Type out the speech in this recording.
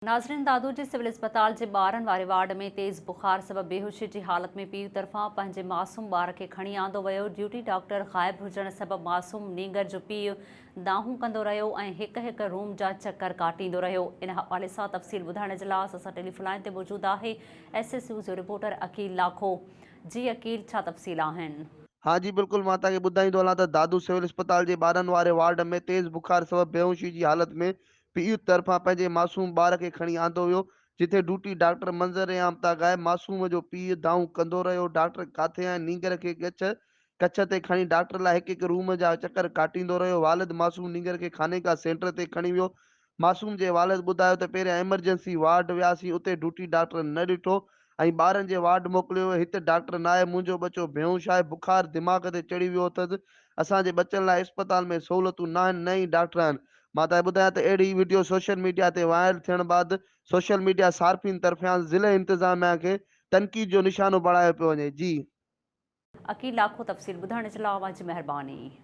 नाज़रीन, दादू जे सिविल अस्पताल जे ॿारनि वारे वार्ड में तेज़ बुखार सबबि बेहोशी जी हालत में पीउ तरफ़ां पंहिंजे मासूम ॿार खे खणी आंदो वियो। ड्यूटी डॉक्टर ग़ाइब हुजण सबबि मासूम नींगर जो पीउ दाहूं कंदो रहियो ऐं हिक रूम जा चकर काटींदो रहियो। इन हवाले सां तफ़सील ॿुधाइण जे लाइ असां टेलीफोन लाइन ते मौजूदु आहे SSU जो रिपोर्टर अकील लाखो। जी अकील, छा तफ़सील आहिनि? हाँ जी बिल्कुल, मां तव्हांखे ॿुधाईंदो हलां त दादू सिविल अस्पताल जे ॿारनि वारे वार्ड में तेज़ बुखार सबबि बेहोशी जी हालत में पीउ तरफ़ां पंहिंजे मासूम ॿार खे खणी आंदो वियो, जिथे ड्यूटी डॉक्टर मंज़र आमता ग़ाइब। मासूम जो पीउ दाऊं कंदो रहियो। डॉक्टर काथे आहिनि? नींगर खे कच्छ ते खणी डॉक्टर लाइ हिकु रूम जा चकर काटींदो रहियो। वालिद मासूम नींगर खे खाने का सेंटर ते खणी वियो। मासूम जे वालिद ॿुधायो त पहिरियां एमरजेंसी वार्ड वियासीं, उते ड्यूटी डॉक्टर न ॾिठो ऐं ॿारनि जे वार्ड मोकिलियो। हिते डॉक्टर न आहे, मुंहिंजो बच्चो बेहोश आहे, बुखार दिमाग़ ते चढ़ी वियो अथसि। असांजे बच्चनि लाइ अस्पताल में सहूलियतूं न आहिनि, न ई डॉक्टर आहिनि। मां तव्हांखे ॿुधायां त अहिड़ी वीडियो सोशल मीडिया ते वायरल थियण बैदि सोशल मीडिया सार्फिन तरफ़ियां ज़िले इंतिज़ामिया खे तनक़ीद जो निशानो बणायो पियो वञे। जी अकील लाखो, तफ़सील ॿुधाइण जे लाइ तव्हांजी महिरबानी।